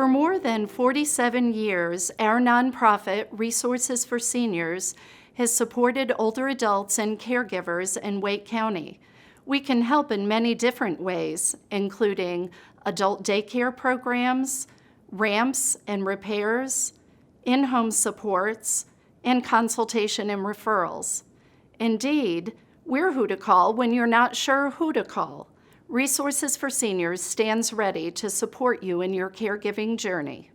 For more than 47 years, our nonprofit, Resources for Seniors, has supported older adults and caregivers in Wake County. We can help in many different ways, including adult daycare programs, ramps and repairs, in-home supports, and consultation and referrals. Indeed, we're who to call when you're not sure who to call. Resources for Seniors stands ready to support you in your caregiving journey.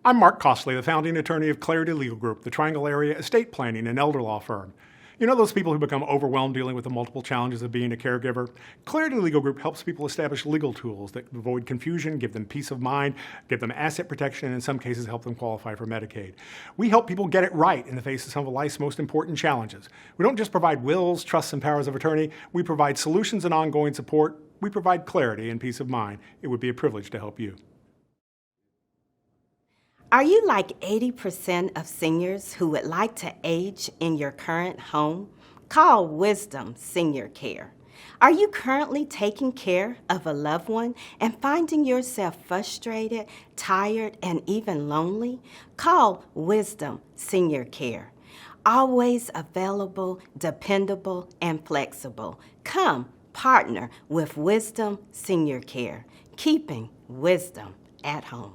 I'm Mark Costley, the founding attorney of Clarity Legal Group, the Triangle Area estate planning and elder law firm. You know those people who become overwhelmed dealing with the multiple challenges of being a caregiver? Clarity Legal Group helps people establish legal tools that avoid confusion, give them peace of mind, give them asset protection, and in some cases help them qualify for Medicaid. We help people get it right in the face of some of life's most important challenges. We don't just provide wills, trusts, and powers of attorney. We provide solutions and ongoing support. We provide clarity and peace of mind. It would be a privilege to help you. Are you like 80% of seniors who would like to age in your current home? Call Wisdom Senior Care. Are you currently taking care of a loved one and finding yourself frustrated, tired, and even lonely? Call Wisdom Senior Care. Always available, dependable, and flexible. Come partner with Wisdom Senior Care, keeping wisdom at home.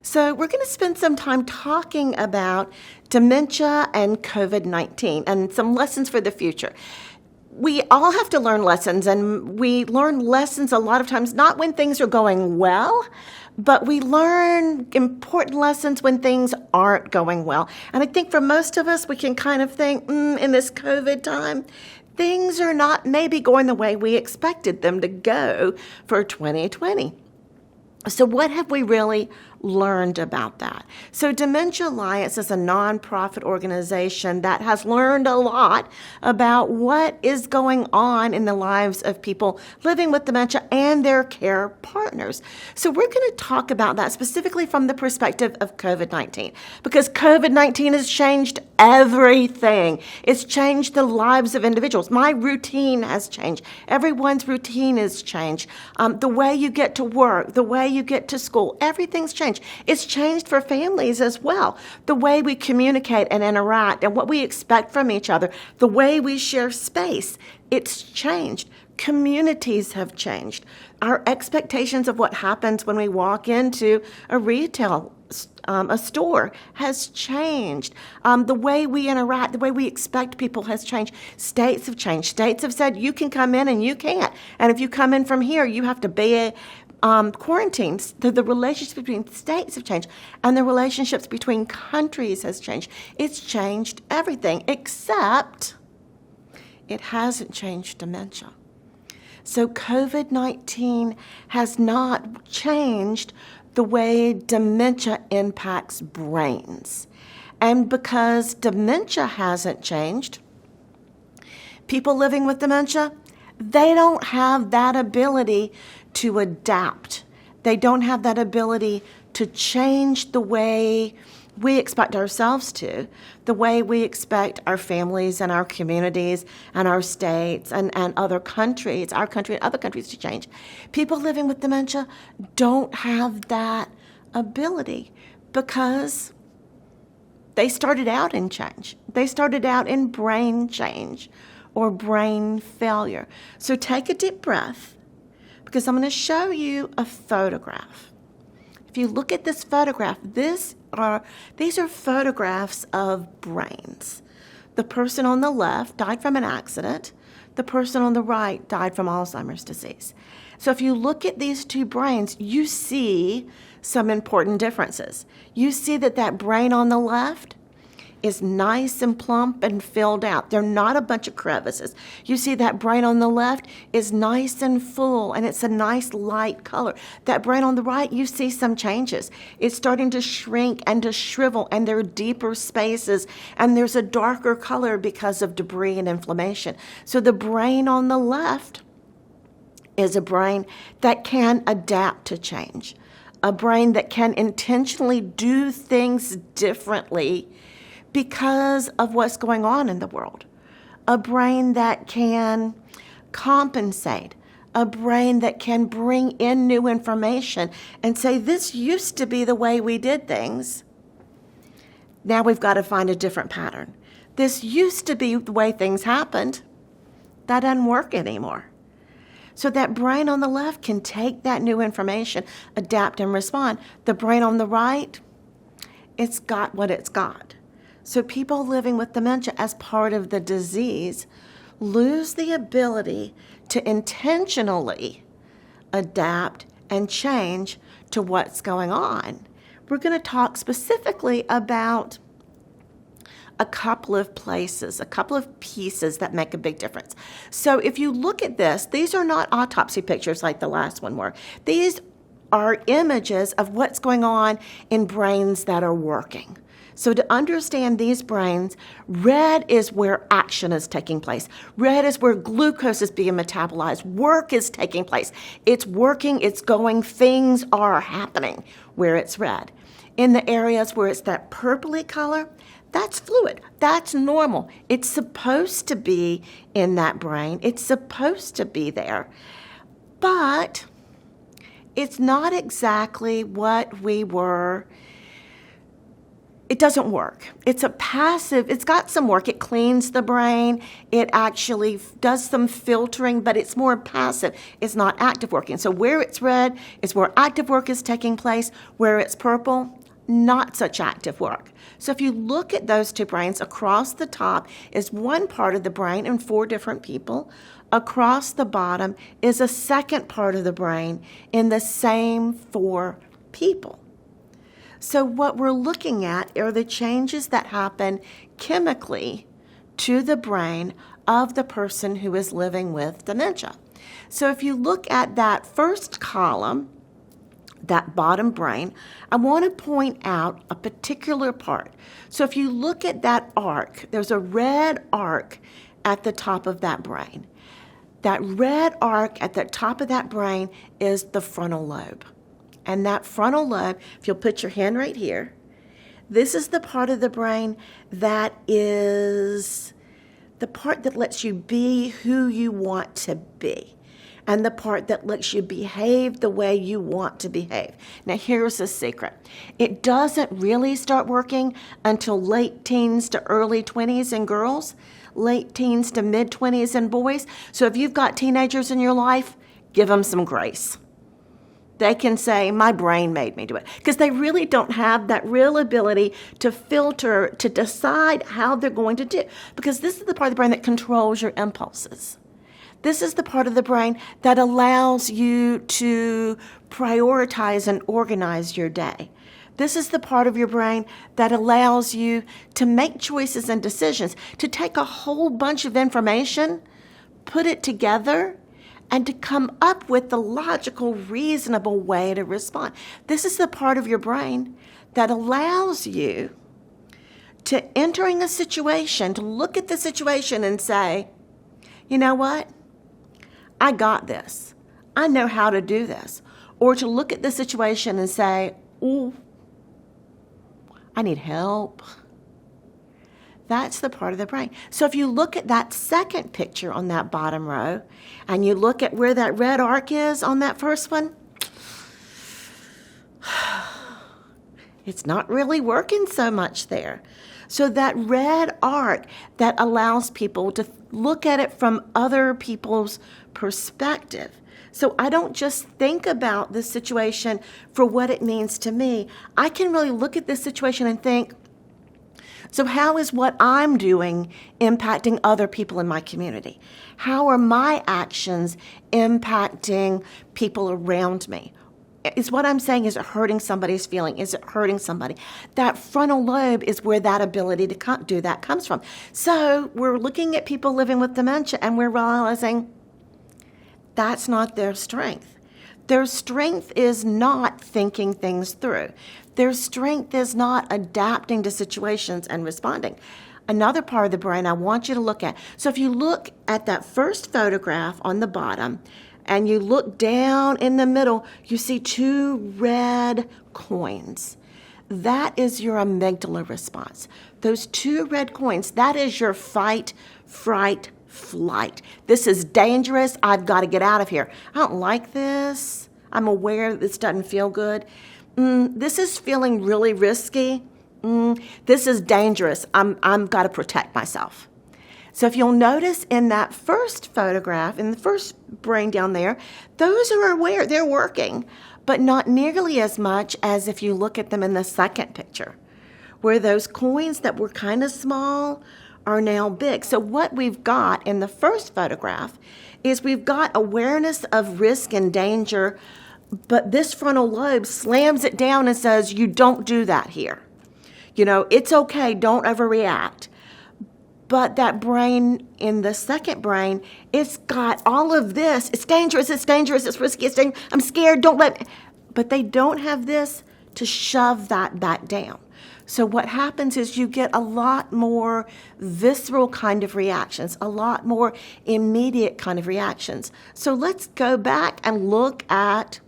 So we're going to spend some time talking about dementia and COVID-19 and some lessons for the future. We all have to learn lessons, and we learn lessons a lot of times not when things are going well, but we learn important lessons when things aren't going well. And I think for most of us, we can kind of think, in this COVID time, things are not maybe going the way we expected them to go for 2020. So what have we really learned about that? So Dementia Alliance is a nonprofit organization that has learned a lot about what is going on in the lives of people living with dementia and their care partners. So we're going to talk about that specifically from the perspective of COVID-19, because COVID-19 has changed everything. It's changed the lives of individuals. My routine has changed. Everyone's routine has changed. The way you get to work, the way you get to school, everything's changed. It's changed for families as well. The way we communicate and interact and what we expect from each other, the way we share space, it's changed. Communities have changed. Our expectations of what happens when we walk into a retail a store has changed. The way we interact, the way we expect people has changed. States have changed. States have said you can come in and you can't. And if you come in from here, you have to be quarantines. The relationships between states have changed, and the relationships between countries has changed. It's changed everything, except it hasn't changed dementia. So COVID-19 has not changed the way dementia impacts brains. And because dementia hasn't changed, people living with dementia, they don't have that ability to adapt. They don't have that ability to change the way we expect ourselves to, the way we expect our families and our communities and our states and other countries, our country and other countries to change. People living with dementia don't have that ability because they started out in change. They started out in brain change or brain failure. So take a deep breath, because I'm going to show you a photograph. If you look at this photograph, these are photographs of brains. The person on the left died from an accident. The person on the right died from Alzheimer's disease. So if you look at these two brains, you see some important differences. You see that brain on the left is nice and plump and filled out. They're not a bunch of crevices. You see that brain on the left is nice and full, and it's a nice light color. That brain on the right, you see some changes. It's starting to shrink and to shrivel, and there are deeper spaces, and there's a darker color because of debris and inflammation. So the brain on the left is a brain that can adapt to change, a brain that can intentionally do things differently because of what's going on in the world. A brain that can compensate, a brain that can bring in new information and say, this used to be the way we did things. Now we've got to find a different pattern. This used to be the way things happened. That doesn't work anymore. So that brain on the left can take that new information, adapt and respond. The brain on the right, it's got what it's got. So people living with dementia as part of the disease lose the ability to intentionally adapt and change to what's going on. We're going to talk specifically about a couple of places, a couple of pieces that make a big difference. So if you look at this, these are not autopsy pictures like the last one were. These are images of what's going on in brains that are working. So to understand these brains, red is where action is taking place. Red is where glucose is being metabolized. Work is taking place. It's working, it's going, things are happening where it's red. In the areas where it's that purpley color, that's fluid. That's normal. It's supposed to be in that brain. It's supposed to be there. But it's not exactly what we were. It doesn't work. It's a passive, it's got some work. It cleans the brain. It actually does some filtering, but it's more passive. It's not active working. So where it's red is where active work is taking place. Where it's purple, not such active work. So if you look at those two brains, across the top is one part of the brain in 4 different people. Across the bottom is a second part of the brain in the same 4 people. So what we're looking at are the changes that happen chemically to the brain of the person who is living with dementia. So if you look at that first column, that bottom brain, I want to point out a particular part. So if you look at that arc, there's a red arc at the top of that brain. That red arc at the top of that brain is the frontal lobe. And that frontal lobe, if you'll put your hand right here, this is the part of the brain that is the part that lets you be who you want to be, and the part that lets you behave the way you want to behave. Now, here's the secret. It doesn't really start working until late teens to early 20s in girls, late teens to mid-20s in boys. So if you've got teenagers in your life, give them some grace. They can say, my brain made me do it. Because they really don't have that real ability to filter, to decide how they're going to do it. Because this is the part of the brain that controls your impulses. This is the part of the brain that allows you to prioritize and organize your day. This is the part of your brain that allows you to make choices and decisions, to take a whole bunch of information, put it together, and to come up with the logical, reasonable way to respond. This is the part of your brain that allows you to entering a situation, to look at the situation and say, you know what? I got this. I know how to do this. Or to look at the situation and say, ooh, I need help. That's the part of the brain. So if you look at that second picture on that bottom row, and you look at where that red arc is on that first one, it's not really working so much there. So that red arc that allows people to look at it from other people's perspective. So I don't just think about this situation for what it means to me. I can really look at this situation and think, so how is what I'm doing impacting other people in my community? How are my actions impacting people around me? Is what I'm saying, is it hurting somebody's feeling? Is it hurting somebody? That frontal lobe is where that ability to do that comes from. So we're looking at people living with dementia and we're realizing that's not their strength. Their strength is not thinking things through. Their strength is not adapting to situations and responding. Another part of the brain I want you to look at. So if you look at that first photograph on the bottom and you look down in the middle, you see 2 red coins. That is your amygdala response. Those 2 red coins, that is your fight, fright, flight. This is dangerous. I've got to get out of here. I don't like this. I'm aware this doesn't feel good. This is feeling really risky. This is dangerous. I'm got to protect myself. So if you'll notice in that first photograph, in the first brain down there, those are aware, they're working, but not nearly as much as if you look at them in the second picture, where those coins that were kind of small are now big. So what we've got in the first photograph is we've got awareness of risk and danger, but this frontal lobe slams it down and says, you don't do that here. It's okay, don't overreact. But that brain in the second brain, it's got all of this. It's dangerous, it's risky, it's dangerous. I'm scared, don't let me. But they don't have this to shove that back down. So what happens is you get a lot more visceral kind of reactions, a lot more immediate kind of reactions. So let's go back and look at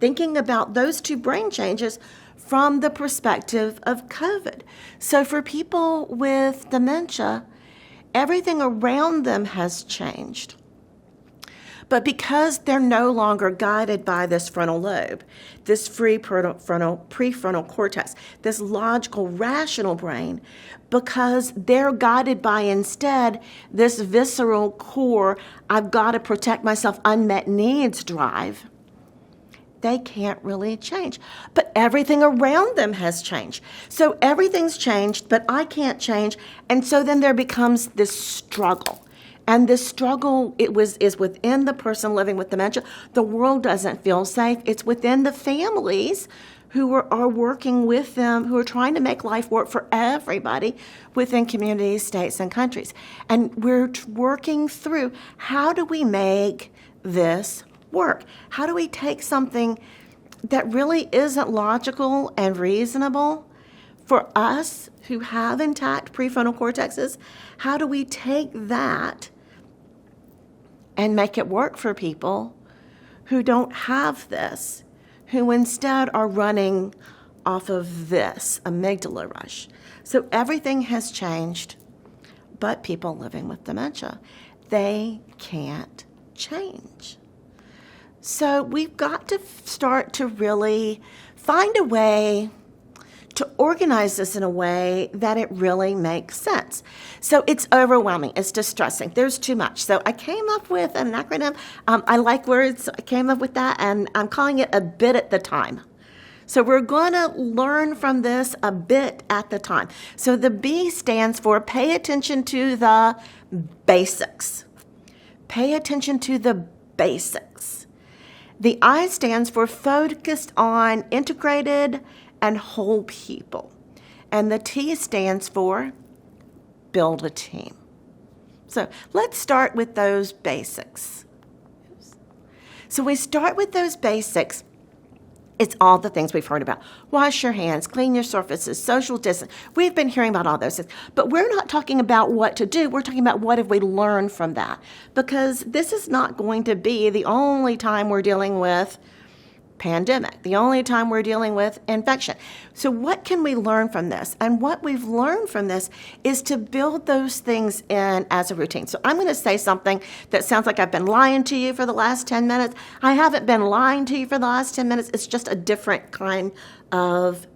thinking about those two brain changes from the perspective of COVID. So for people with dementia, everything around them has changed. But because they're no longer guided by this frontal lobe, this prefrontal cortex, this logical, rational brain, because they're guided by instead this visceral core, I've got to protect myself, unmet needs drive, they can't really change. But everything around them has changed. So everything's changed, but I can't change. And so then there becomes this struggle. And this struggle is within the person living with dementia. The world doesn't feel safe. It's within the families who are working with them, who are trying to make life work for everybody within communities, states, and countries. And we're working through, how do we make this work? How do we take something that really isn't logical and reasonable for us who have intact prefrontal cortexes? How do we take that and make it work for people who don't have this, who instead are running off of this amygdala rush? So everything has changed, but people living with dementia, they can't change. So we've got to start to really find a way to organize this in a way that it really makes sense. So it's overwhelming, it's distressing, there's too much. So I came up with an acronym. I like words, I came up with that, and I'm calling it a bit at the time. So we're going to learn from this a bit at the time. So the B stands for pay attention to the basics. Pay attention to the basics. The I stands for focused on integrated and whole people. And the T stands for build a team. So let's start with those basics. So we start with those basics. It's all the things we've heard about. Wash your hands, clean your surfaces, social distance. We've been hearing about all those things. But we're not talking about what to do. We're talking about what have we learned from that. Because this is not going to be the only time we're dealing with pandemic, the only time we're dealing with infection. So what can we learn from this? And what we've learned from this is to build those things in as a routine. So I'm going to say something that sounds like I've been lying to you for the last 10 minutes. I haven't been lying to you for the last 10 minutes. It's just a different kind of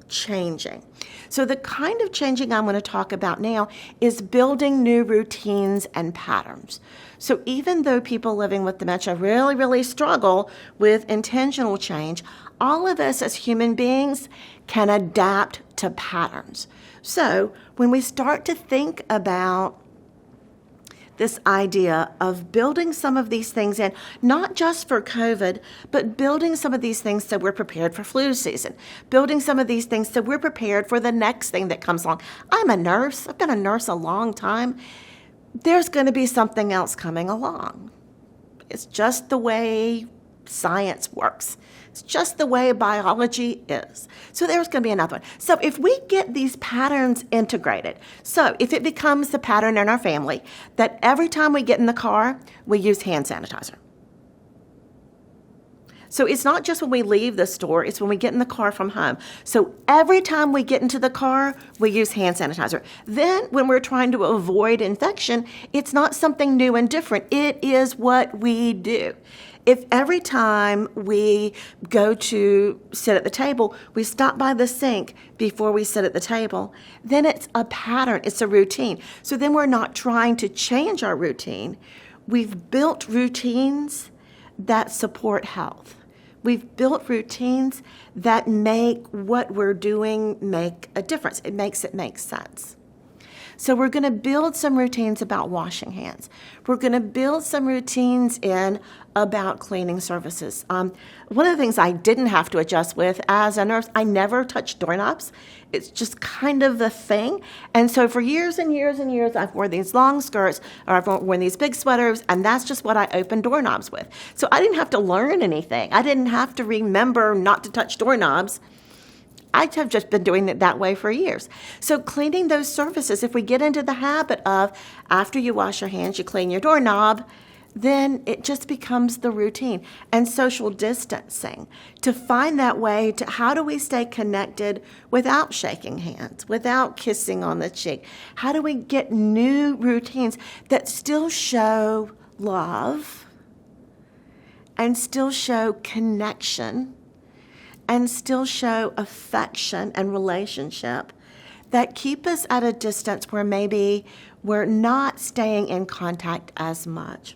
changing. So the kind of changing I'm going to talk about now is building new routines and patterns. So even though people living with dementia really, really struggle with intentional change, all of us as human beings can adapt to patterns. So when we start to think about this idea of building some of these things in, not just for COVID, but building some of these things so we're prepared for flu season, building some of these things so we're prepared for the next thing that comes along. I'm a nurse. I've been a nurse a long time. There's going to be something else coming along. It's just the way science works. It's just the way biology is. So there's going to be another one. So if we get these patterns integrated, so if it becomes the pattern in our family that every time we get in the car, we use hand sanitizer. So it's not just when we leave the store, it's when we get in the car from home. So every time we get into the car, we use hand sanitizer. Then when we're trying to avoid infection, it's not something new and different. It is what we do. If every time we go to sit at the table, we stop by the sink before we sit at the table, then it's a pattern, it's a routine. So then we're not trying to change our routine. We've built routines that support health. We've built routines that make what we're doing make a difference. It makes sense. So we're going to build some routines about washing hands. We're going to build some routines in about cleaning services. One of the things I didn't have to adjust with as a nurse, I never touched doorknobs. It's just kind of the thing. And so for years and years and years, I've worn these long skirts or I've worn these big sweaters, and that's just what I open doorknobs with. So I didn't have to learn anything. I didn't have to remember not to touch doorknobs. I have just been doing it that way for years. So cleaning those surfaces, if we get into the habit of after you wash your hands, you clean your doorknob, then it just becomes the routine. And social distancing, to find that way to how do we stay connected without shaking hands, without kissing on the cheek? How do we get new routines that still show love and still show connection and still show affection and relationship that keep us at a distance where maybe we're not staying in contact as much?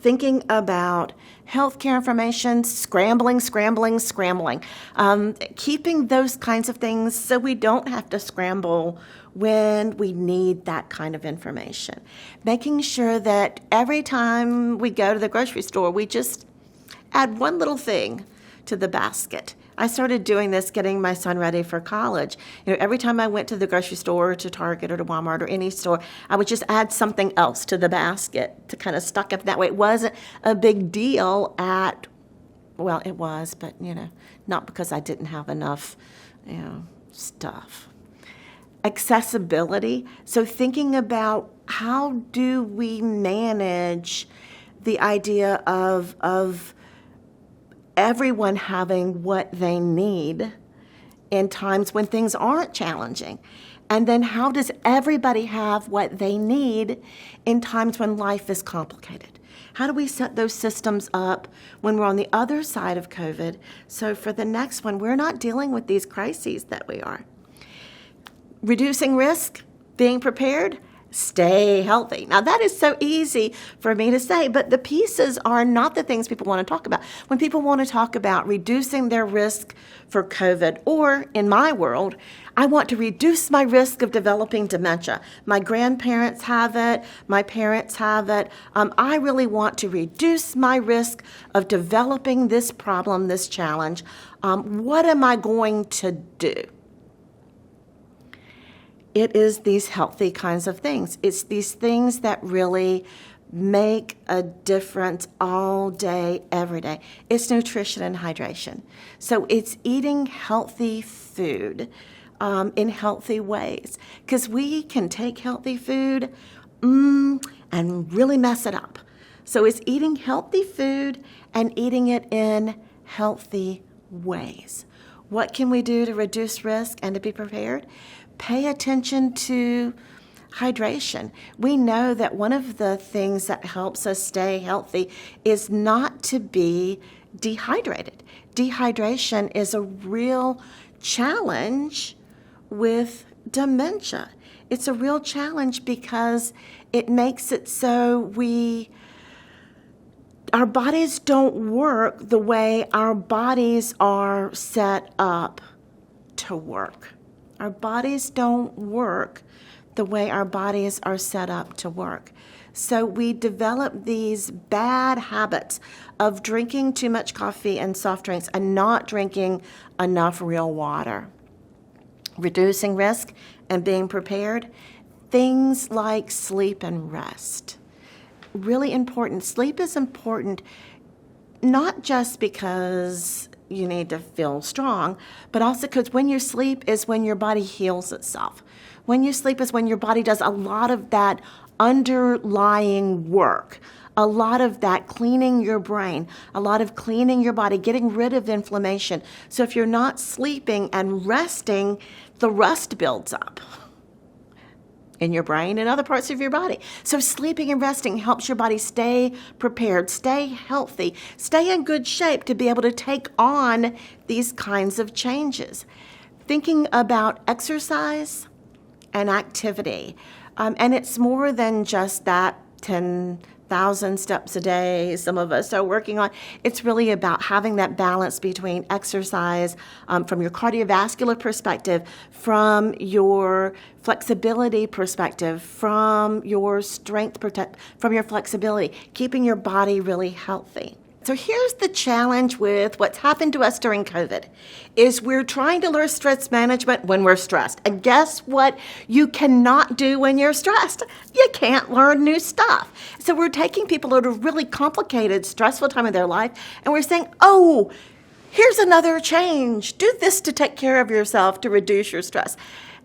Thinking about healthcare information, scrambling, keeping those kinds of things so we don't have to scramble when we need that kind of information. Making sure that every time we go to the grocery store, we just add one little thing to the basket. I started doing this getting my son ready for college. Every time I went to the grocery store or to Target or to Walmart or any store, I would just add something else to the basket to kind of stock up that way. It wasn't a big deal well, it was, but, not because I didn't have enough, stuff. Accessibility. So thinking about how do we manage the idea of everyone having what they need in times when things aren't challenging. And then how does everybody have what they need in times when life is complicated? How do we set those systems up when we're on the other side of COVID so for the next one, we're not dealing with these crises that we are? Reducing risk, being prepared, stay healthy. Now, that is so easy for me to say, but the pieces are not the things people want to talk about. When people want to talk about reducing their risk for COVID, or in my world, I want to reduce my risk of developing dementia. My grandparents have it. My parents have it. I really want to reduce my risk of developing this problem, this challenge. What am I going to do? It is these healthy kinds of things. It's these things that really make a difference all day, every day. It's nutrition and hydration. So it's eating healthy food in healthy ways. Because we can take healthy food and really mess it up. So it's eating healthy food and eating it in healthy ways. What can we do to reduce risk and to be prepared? Pay attention to hydration. We know that one of the things that helps us stay healthy is not to be dehydrated. Dehydration is a real challenge with dementia. It's a real challenge because it makes it so our bodies don't work the way our bodies are set up to work. Our bodies don't work the way our bodies are set up to work. So we develop these bad habits of drinking too much coffee and soft drinks and not drinking enough real water. Reducing risk and being prepared. Things like sleep and rest. Really important. Sleep is important not just because you need to feel strong, but also because when you sleep is when your body heals itself. When you sleep is when your body does a lot of that underlying work a lot of that cleaning your brain, a lot of cleaning your body, getting rid of inflammation. So if you're not sleeping and resting, the rust builds up in your brain and other parts of your body. So sleeping and resting helps your body stay prepared, stay healthy, stay in good shape to be able to take on these kinds of changes. Thinking about exercise and activity. And it's more than just that 10,000 steps a day some of us are working on. It's really about having that balance between exercise from your cardiovascular perspective, from your flexibility perspective, from your strength, from your flexibility, keeping your body really healthy. So here's the challenge with what's happened to us during COVID, is we're trying to learn stress management when we're stressed. And guess what you cannot do when you're stressed? You can't learn new stuff. So we're taking people at a really complicated, stressful time of their life, and we're saying, oh, here's another change. Do this to take care of yourself, to reduce your stress.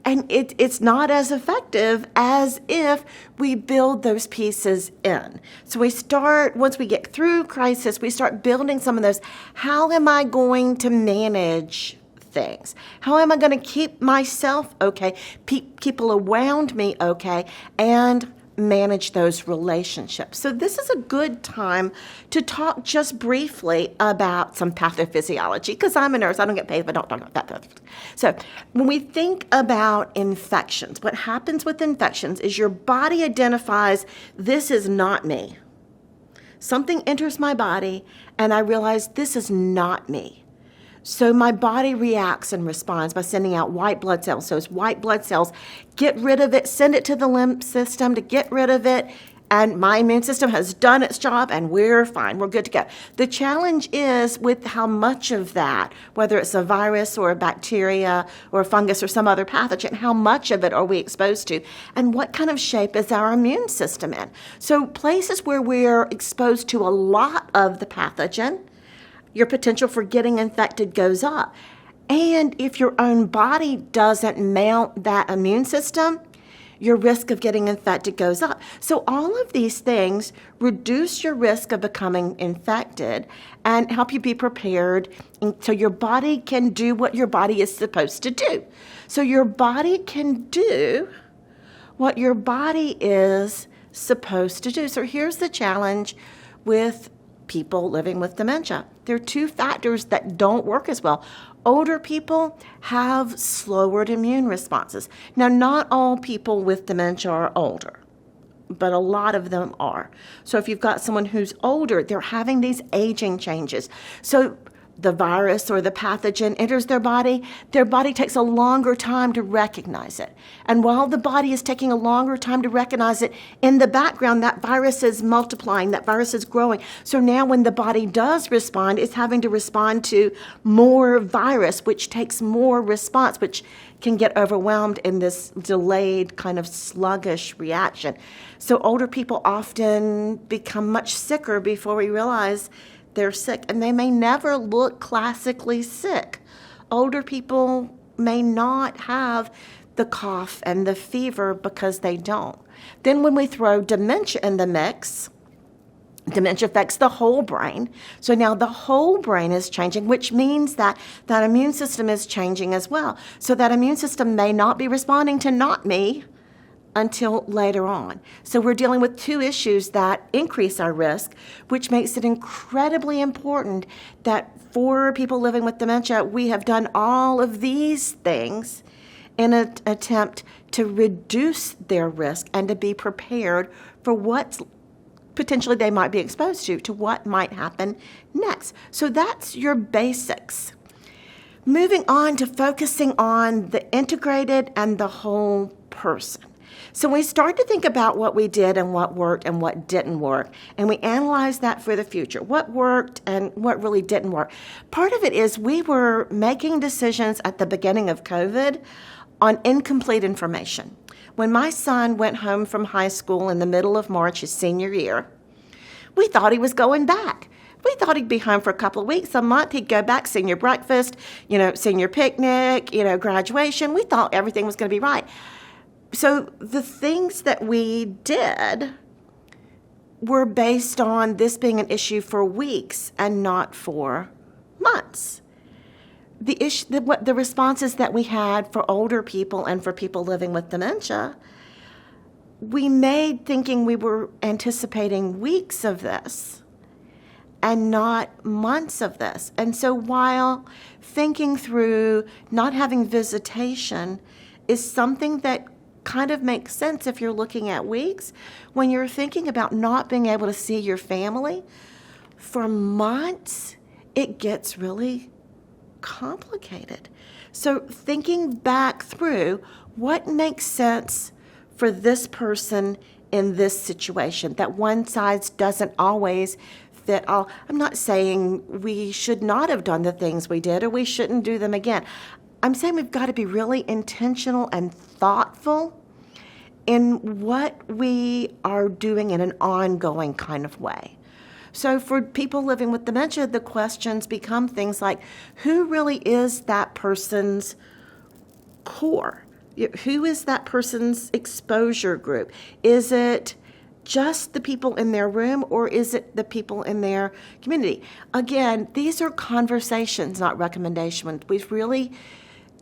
And it's not as effective as if we build those pieces in. So we start, once we get through crisis, we start building some of those. How am I going to manage things? How am I going to keep myself okay, people around me okay, and manage those relationships? So this is a good time to talk just briefly about some pathophysiology, because I'm a nurse. I don't get paid if I don't talk about that. So when we think about infections, what happens with infections is your body identifies, this is not me. Something enters my body and I realize this is not me. So my body reacts and responds by sending out white blood cells. So it's white blood cells, get rid of it, send it to the lymph system to get rid of it, and my immune system has done its job and we're fine, we're good to go. The challenge is with how much of that, whether it's a virus or a bacteria or a fungus or some other pathogen, how much of it are we exposed to, and what kind of shape is our immune system in? So places where we're exposed to a lot of the pathogen, your potential for getting infected goes up. And if your own body doesn't mount that immune system, your risk of getting infected goes up. So all of these things reduce your risk of becoming infected and help you be prepared so your body can do what your body is supposed to do. So your body can do what your body is supposed to do. So here's the challenge with people living with dementia. There are two factors that don't work as well. Older people have slower immune responses. Now, not all people with dementia are older, but a lot of them are. So if you've got someone who's older, they're having these aging changes. So the virus or the pathogen enters their body takes a longer time to recognize it. And while the body is taking a longer time to recognize it, in the background, that virus is multiplying, that virus is growing. So now when the body does respond, it's having to respond to more virus, which takes more response, which can get overwhelmed in this delayed kind of sluggish reaction. So older people often become much sicker before we realize they're sick, and they may never look classically sick. Older people may not have the cough and the fever because they don't. Then when we throw dementia in the mix, dementia affects the whole brain. So now the whole brain is changing, which means that that immune system is changing as well. So that immune system may not be responding to not me until later on. So we're dealing with two issues that increase our risk, which makes it incredibly important that for people living with dementia, we have done all of these things in an attempt to reduce their risk and to be prepared for what potentially they might be exposed to what might happen next. So that's your basics. Moving on to focusing on the integrated and the whole person. So we start to think about what we did and what worked and what didn't work, and we analyze that for the future, what worked and what really didn't work. Part of it is we were making decisions at the beginning of COVID on incomplete information. When my son went home from high school in the middle of March, his senior year, we thought he was going back. We thought he'd be home for a couple of weeks, a month. He'd go back, senior breakfast, senior picnic, graduation. We thought everything was going to be right. So the things that we did were based on this being an issue for weeks and not for months. The responses that we had for older people and for people living with dementia, we made thinking we were anticipating weeks of this and not months of this. And so while thinking through not having visitation is something that kind of makes sense if you're looking at weeks, when you're thinking about not being able to see your family for months, it gets really complicated. So thinking back through what makes sense for this person in this situation, that one size doesn't always fit all. I'm not saying we should not have done the things we did or we shouldn't do them again. I'm saying we've got to be really intentional and thoughtful in what we are doing in an ongoing kind of way. So for people living with dementia, the questions become things like, who really is that person's core? Who is that person's exposure group? Is it just the people in their room, or is it the people in their community? Again, these are conversations, not recommendations. We really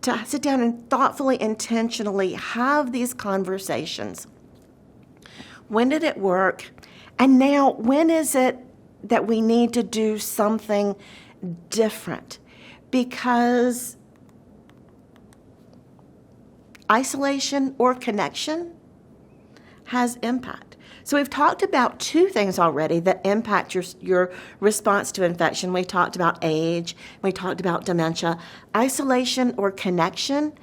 to sit down and thoughtfully, intentionally have these conversations. When did it work? And now, when is it that we need to do something different? Because isolation or connection has impact. So we've talked about two things already that impact your response to infection. We talked about age. We talked about dementia. Isolation or connection,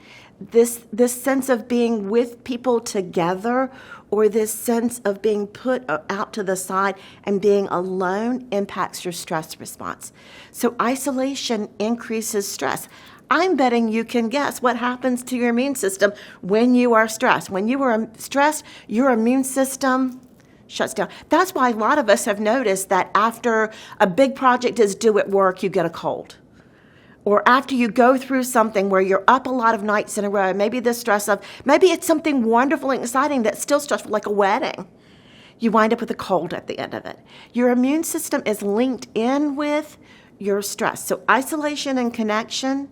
this sense of being with people together, or this sense of being put out to the side and being alone, impacts your stress response. So isolation increases stress. I'm betting you can guess what happens to your immune system when you are stressed. When you are stressed, your immune system shuts down. That's why a lot of us have noticed that after a big project is due at work, you get a cold. Or after you go through something where you're up a lot of nights in a row, maybe the stress of, maybe it's something wonderful and exciting that's still stressful, like a wedding. You wind up with a cold at the end of it. Your immune system is linked in with your stress. So isolation and connection,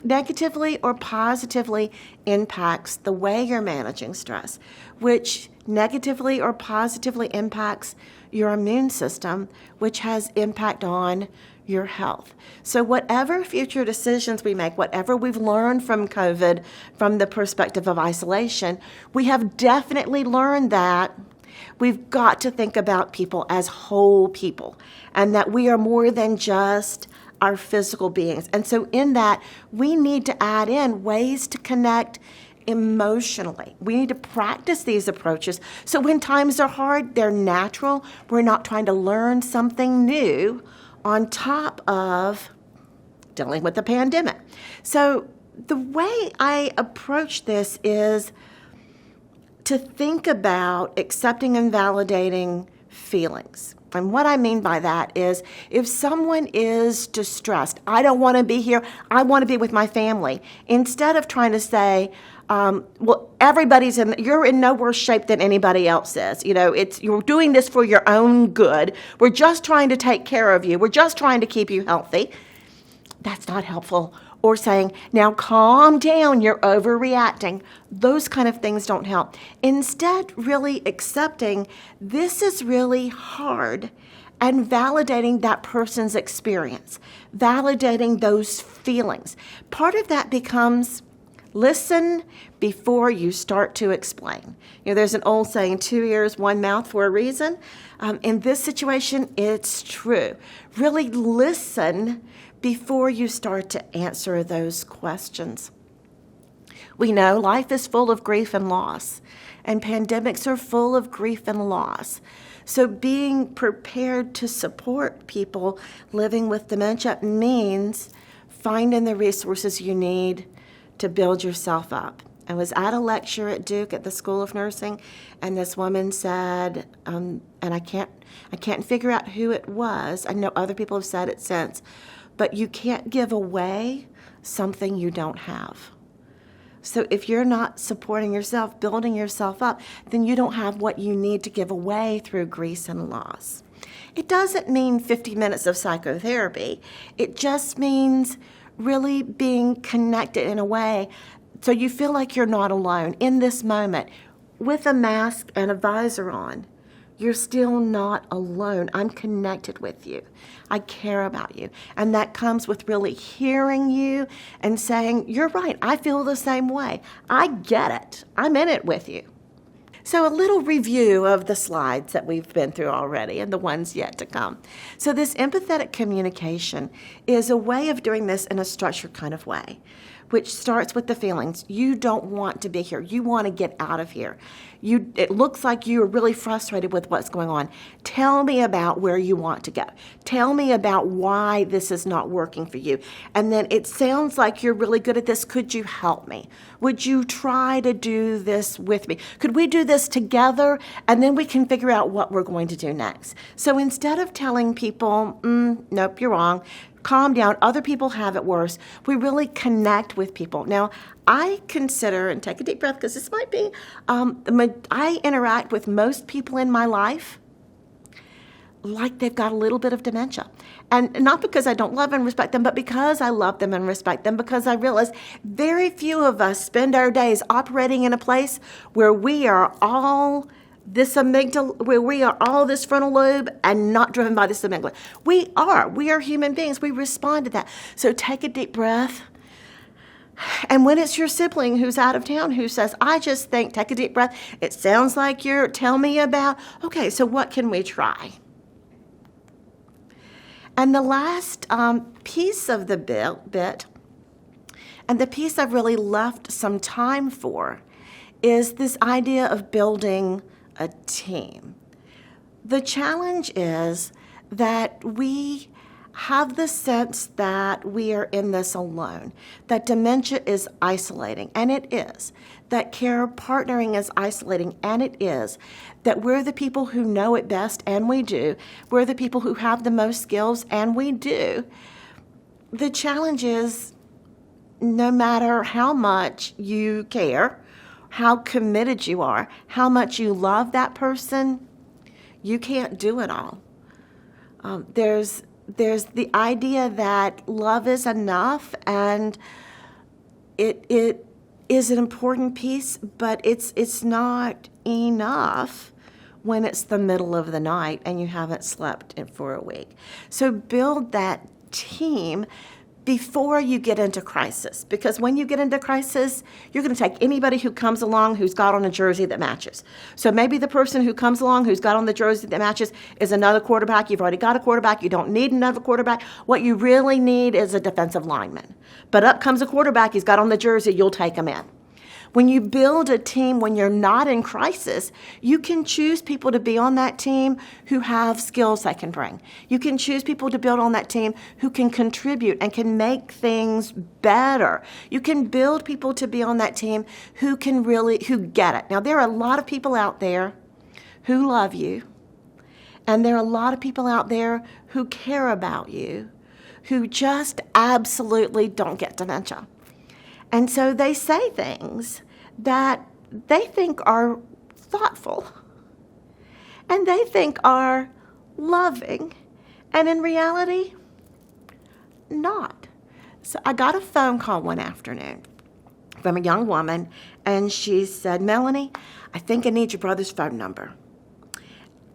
negatively or positively impacts the way you're managing stress, which negatively or positively impacts your immune system, which has impact on your health. So whatever future decisions we make, whatever we've learned from COVID, from the perspective of isolation, we have definitely learned that we've got to think about people as whole people, and that we are more than just our physical beings. And so in that, we need to add in ways to connect emotionally. We need to practice these approaches so when times are hard, they're natural. We're not trying to learn something new on top of dealing with the pandemic. So the way I approach this is to think about accepting and validating feelings. And what I mean by that is, if someone is distressed, I don't want to be here, I want to be with my family, instead of trying to say, well, you're in no worse shape than anybody else is. You're doing this for your own good. We're just trying to take care of you. We're just trying to keep you healthy. That's not helpful. Or saying, now calm down, you're overreacting. Those kind of things don't help. Instead, really accepting this is really hard and validating that person's experience, validating those feelings. Part of that becomes listen before you start to explain. There's an old saying, 2 ears, 1 mouth for a reason. In this situation, it's true. Really listen before you start to answer those questions. We know life is full of grief and loss, and pandemics are full of grief and loss. So being prepared to support people living with dementia means finding the resources you need to build yourself up. I was at a lecture at Duke at the School of Nursing, and this woman said, and I can't figure out who it was. I know other people have said it since, but you can't give away something you don't have. So if you're not supporting yourself, building yourself up, then you don't have what you need to give away through grief and loss. It doesn't mean 50 minutes of psychotherapy. It just means really being connected in a way so you feel like you're not alone in this moment. With a mask and a visor on, you're still not alone. I'm connected with you. I care about you. And that comes with really hearing you and saying, you're right, I feel the same way. I get it. I'm in it with you. So a little review of the slides that we've been through already and the ones yet to come. So this empathetic communication is a way of doing this in a structured kind of way, which starts with the feelings. You don't want to be here. You want to get out of here. It looks like you are really frustrated with what's going on. Tell me about where you want to go. Tell me about why this is not working for you. And then it sounds like you're really good at this. Could you help me? Would you try to do this with me? Could we do this together? And then we can figure out what we're going to do next. So instead of telling people, nope, you're wrong, calm down, other people have it worse, we really connect with people. Now, I consider, and take a deep breath because this might be, I interact with most people in my life like they've got a little bit of dementia. And not because I don't love and respect them, but because I love them and respect them, because I realize very few of us spend our days operating in a place where we are all this amygdala, where we are all this frontal lobe and not driven by this amygdala. We are human beings. We respond to that. So take a deep breath. And when it's your sibling who's out of town who says, I just think, take a deep breath. It sounds like tell me about, okay, so what can we try? And the last piece of the bit, and the piece I've really left some time for, is this idea of building a team. The challenge is that we have the sense that we are in this alone, that dementia is isolating, and it is, that care partnering is isolating, and it is, that we're the people who know it best, and we do. We're the people who have the most skills, and we do. The challenge is, no matter how much you care, how committed you are, how much you love that person, you can't do it all. There's the idea that love is enough, and it is an important piece, but it's not enough when it's the middle of the night and you haven't slept for a week. So build that team before you get into crisis, because when you get into crisis, you're going to take anybody who comes along who's got on a jersey that matches. So maybe the person who comes along who's got on the jersey that matches is another quarterback. You've already got a quarterback. You don't need another quarterback. What you really need is a defensive lineman. But up comes a quarterback. He's got on the jersey. You'll take him in. When you build a team when you're not in crisis, you can choose people to be on that team who have skills they can bring. You can choose people to build on that team who can contribute and can make things better. You can build people to be on that team who get it. Now, there are a lot of people out there who love you, and there are a lot of people out there who care about you, who just absolutely don't get dementia. And so they say things that they think are thoughtful and they think are loving, and in reality, not. So I got a phone call one afternoon from a young woman, and she said, Melanie, I think I need your brother's phone number.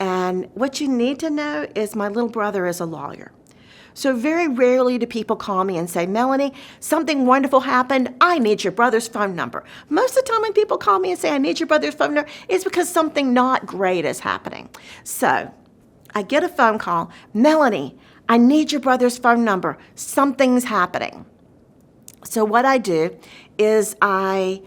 And what you need to know is my little brother is a lawyer. So very rarely do people call me and say, Melanie, something wonderful happened. I need your brother's phone number. Most of the time when people call me and say, I need your brother's phone number, it's because something not great is happening. So I get a phone call, Melanie, I need your brother's phone number. Something's happening. So what I do is I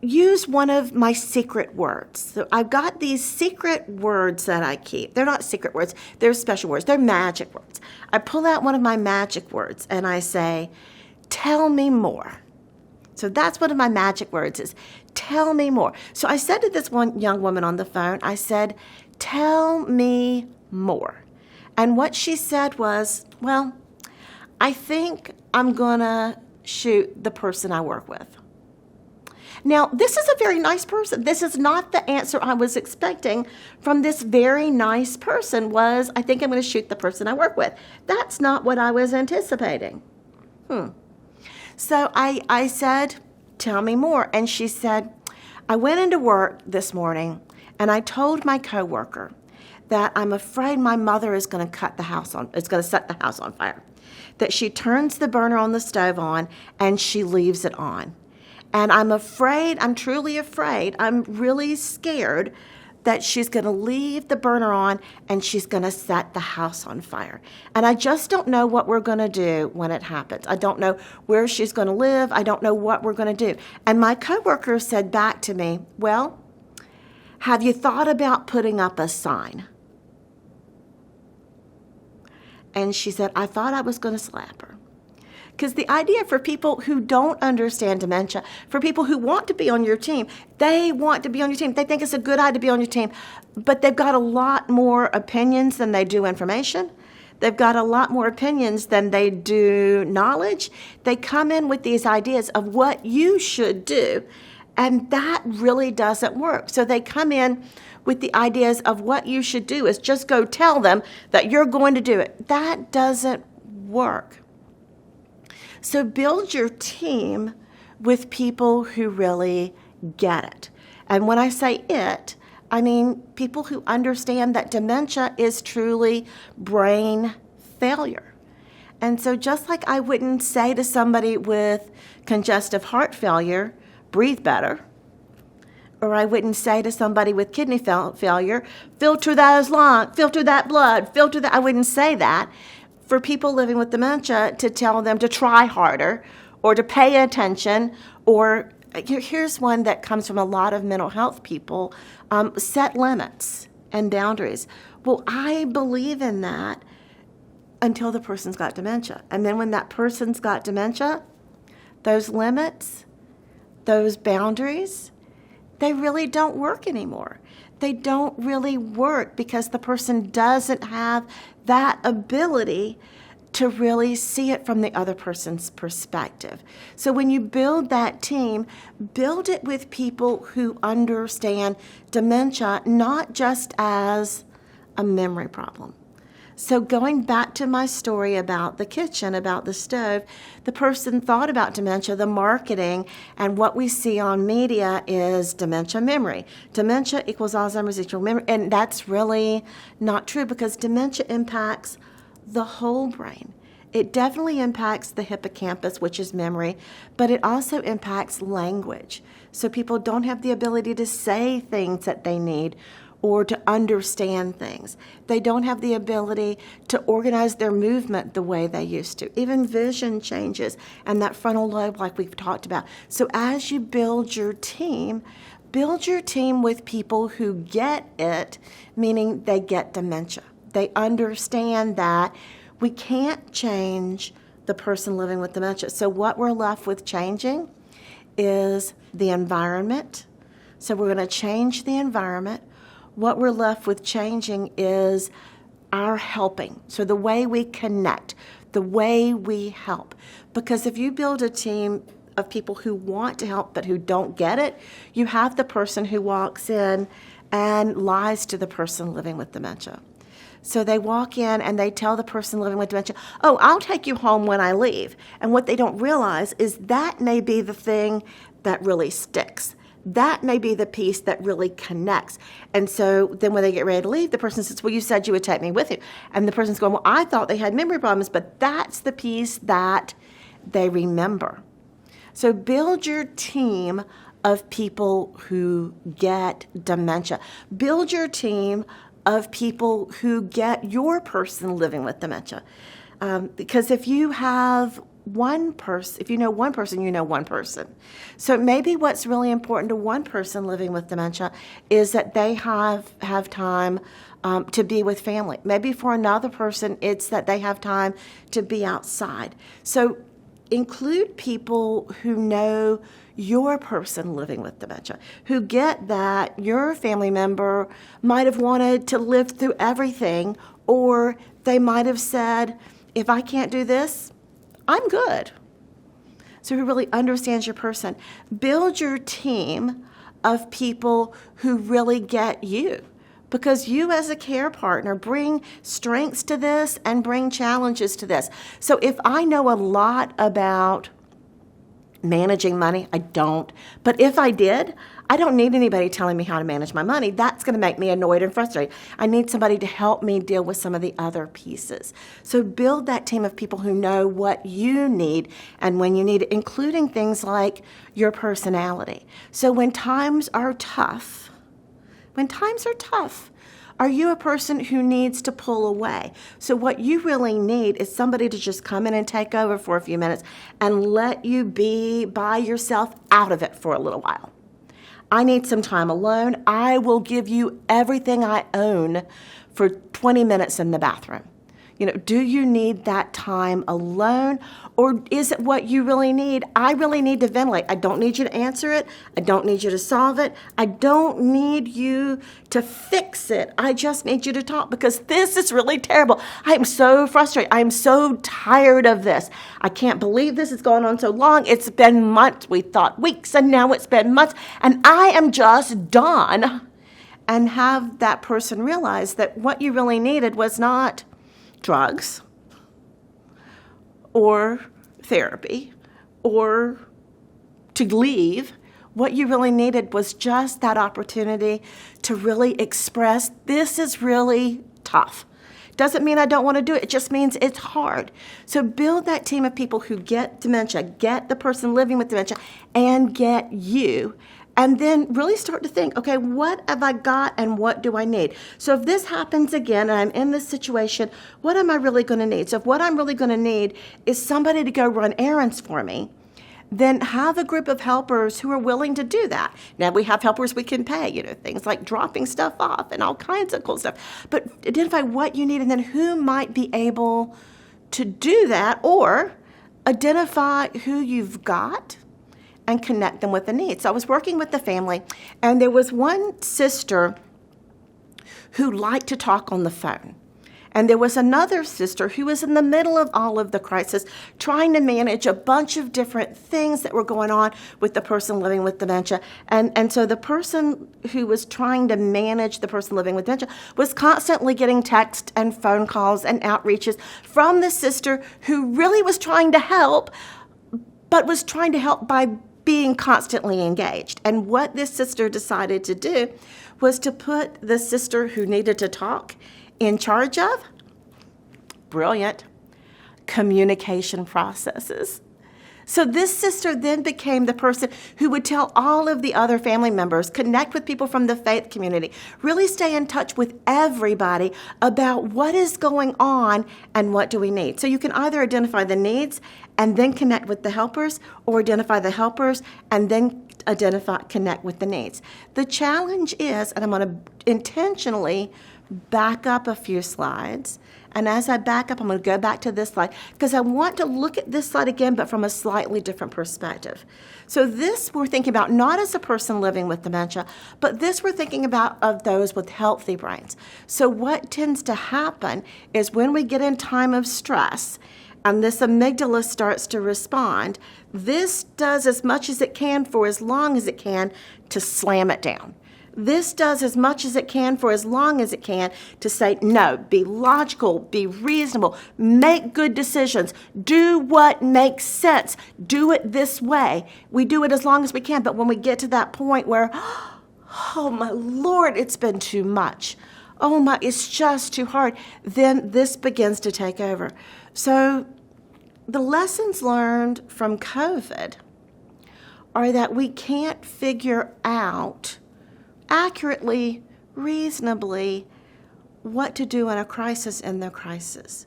use one of my secret words. So I've got these secret words that I keep. They're not secret words. They're special words. They're magic words. I pull out one of my magic words and I say, tell me more. So that's one of my magic words is, tell me more. So I said to this one young woman on the phone, I said, tell me more. And what she said was, well, I think I'm going to shoot the person I work with. Now, this is a very nice person. This is not the answer I was expecting from this very nice person was, I think I'm going to shoot the person I work with. That's not what I was anticipating. So I said, tell me more. And she said, I went into work this morning and I told my coworker that I'm afraid my mother is going to set the house on fire. That she turns the burner on the stove on and she leaves it on. And I'm truly afraid, I'm really scared that she's going to leave the burner on and she's going to set the house on fire. And I just don't know what we're going to do when it happens. I don't know where she's going to live. I don't know what we're going to do. And my coworker said back to me, well, have you thought about putting up a sign? And she said, I thought I was going to slap her. Because the idea for people who don't understand dementia, for people who want to be on your team, they want to be on your team. They think it's a good idea to be on your team, but they've got a lot more opinions than they do information. They've got a lot more opinions than they do knowledge. They come in with these ideas of what you should do, and that really doesn't work. So they come in with the ideas of what you should do is just go tell them that you're going to do it. That doesn't work. So build your team with people who really get it. And when I say it, I mean people who understand that dementia is truly brain failure. And so just like I wouldn't say to somebody with congestive heart failure, breathe better, or I wouldn't say to somebody with kidney failure, filter those lungs, filter that blood, filter that. I wouldn't say that. For people living with dementia, to tell them to try harder or to pay attention, or here's one that comes from a lot of mental health people, set limits and boundaries. Well, I believe in that until the person's got dementia. And then when that person's got dementia, those limits, those boundaries, they really don't work anymore. They don't really work because the person doesn't have that ability to really see it from the other person's perspective. So when you build that team, build it with people who understand dementia not just as a memory problem. So going back to my story about the kitchen, about the stove, the person thought about dementia, the marketing, and what we see on media is dementia memory. Dementia equals Alzheimer's equals memory, and that's really not true because dementia impacts the whole brain. It definitely impacts the hippocampus, which is memory, but it also impacts language. So people don't have the ability to say things that they need or to understand things. They don't have the ability to organize their movement the way they used to. Even vision changes and that frontal lobe like we've talked about. So as you build your team with people who get it, meaning they get dementia. They understand that we can't change the person living with dementia. So what we're left with changing is the environment. So we're going to change the environment. What we're left with changing is our helping. So the way we connect, the way we help. Because if you build a team of people who want to help but who don't get it, you have the person who walks in and lies to the person living with dementia. So they walk in and they tell the person living with dementia, oh, I'll take you home when I leave. And what they don't realize is that may be the thing that really sticks. That may be the piece that really connects. And so then when they get ready to leave, the person says, well, you said you would take me with you. And the person's going, well, I thought they had memory problems, but that's the piece that they remember. So build your team of people who get dementia. Build your team of people who get your person living with dementia. Because if you have one person, if you know one person, you know one person. So maybe what's really important to one person living with dementia is that they have time to be with family. Maybe for another person, it's that they have time to be outside. So include people who know your person living with dementia, who get that your family member might have wanted to live through everything, or they might have said, if I can't do this, I'm good. so who really understands your person. Build your team of people who really get you, because you as a care partner bring strengths to this and bring challenges to this. So if I know a lot about managing money, I don't. But if I did, I don't need anybody telling me how to manage my money. That's going to make me annoyed and frustrated. I need somebody to help me deal with some of the other pieces. So build that team of people who know what you need and when you need it, including things like your personality. So when times are tough, are you a person who needs to pull away? So what you really need is somebody to just come in and take over for a few minutes and let you be by yourself out of it for a little while. I need some time alone. I will give you everything I own for 20 minutes in the bathroom. Do you need that time alone, or is it what you really need? I really need to ventilate. I don't need you to answer it. I don't need you to solve it. I don't need you to fix it. I just need you to talk, because this is really terrible. I am so frustrated. I am so tired of this. I can't believe this has gone on so long. It's been months. We thought weeks, and now it's been months, and I am just done. And have that person realize that what you really needed was not drugs or therapy or to leave. What you really needed was just that opportunity to really express, this is really tough. Doesn't mean I don't want to do it. It just means it's hard. So build that team of people who get dementia, get the person living with dementia, and get you. And then really start to think, okay, what have I got and what do I need? So if this happens again and I'm in this situation, what am I really going to need? So if what I'm really going to need is somebody to go run errands for me, then have a group of helpers who are willing to do that. Now, we have helpers we can pay, things like dropping stuff off and all kinds of cool stuff. But identify what you need and then who might be able to do that, or identify who you've got and connect them with the needs. So I was working with the family, and there was one sister who liked to talk on the phone. And there was another sister who was in the middle of all of the crisis, trying to manage a bunch of different things that were going on with the person living with dementia. And so the person who was trying to manage the person living with dementia was constantly getting text and phone calls and outreaches from the sister who really was trying to help, but was trying to help by being constantly engaged. And what this sister decided to do was to put the sister who needed to talk in charge of, brilliant, communication processes. So this sister then became the person who would tell all of the other family members, connect with people from the faith community, really stay in touch with everybody about what is going on and what do we need. So you can either identify the needs and then connect with the helpers, or identify the helpers and then connect with the needs. The challenge is, and I'm going to intentionally back up a few slides. And as I back up, I'm going to go back to this slide because I want to look at this slide again, but from a slightly different perspective. So this we're thinking about not as a person living with dementia, but this we're thinking about of those with healthy brains. So what tends to happen is when we get in time of stress and this amygdala starts to respond, this does as much as it can for as long as it can to slam it down. This does as much as it can for as long as it can to say, no, be logical, be reasonable, make good decisions, do what makes sense, do it this way. We do it as long as we can, but when we get to that point where, oh my Lord, it's been too much, oh my, it's just too hard, then this begins to take over. So the lessons learned from COVID are that we can't figure out accurately, reasonably, what to do in a crisis in the crisis.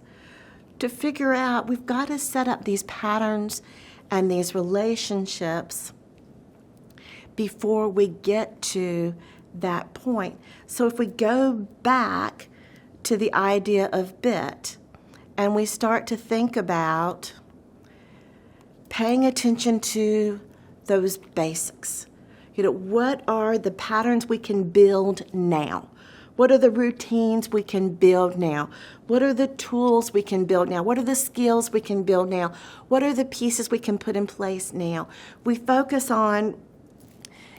To figure out, we've got to set up these patterns and these relationships before we get to that point. So if we go back to the idea of BIT and we start to think about paying attention to those basics. What are the patterns we can build now? What are the routines we can build now? What are the tools we can build now? What are the skills we can build now? What are the pieces we can put in place now? We focus on,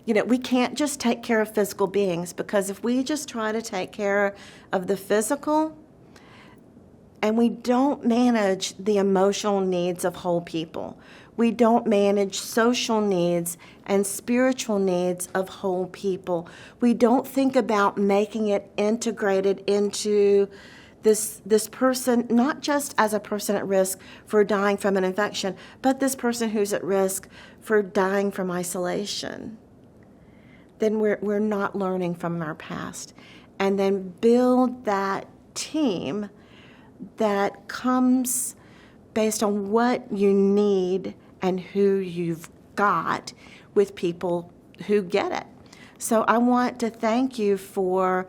we can't just take care of physical beings, because if we just try to take care of the physical and we don't manage the emotional needs of whole people, we don't manage social needs and spiritual needs of whole people, we don't think about making it integrated into this person, not just as a person at risk for dying from an infection, but this person who's at risk for dying from isolation, then we're not learning from our past. And then build that team that comes based on what you need and who you've got with people who get it. So I want to thank you for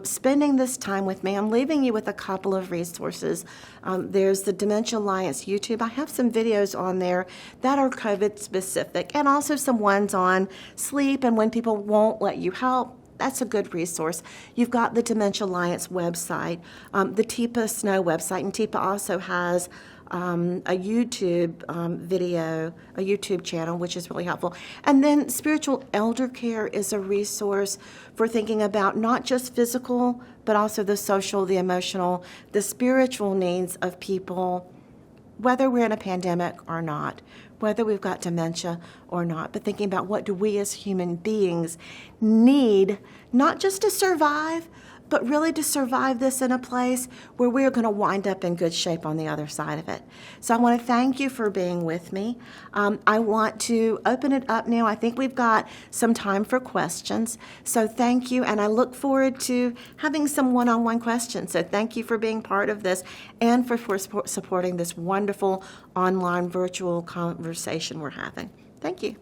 spending this time with me. I'm leaving you with a couple of resources. There's the Dementia Alliance YouTube. I have some videos on there that are COVID specific, and also some ones on sleep and when people won't let you help. That's a good resource. You've got the Dementia Alliance website, the TIPA Snow website, and TIPA also has a YouTube video, a YouTube channel, which is really helpful. And then Spiritual Elder Care is a resource for thinking about not just physical, but also the social, the emotional, the spiritual needs of people, whether we're in a pandemic or not, whether we've got dementia or not, but thinking about what do we as human beings need, not just to survive, but really to survive this in a place where we're going to wind up in good shape on the other side of it. So I want to thank you for being with me. I want to open it up now. I think we've got some time for questions. So thank you, and I look forward to having some one-on-one questions. So thank you for being part of this and for supporting this wonderful online virtual conversation we're having. Thank you.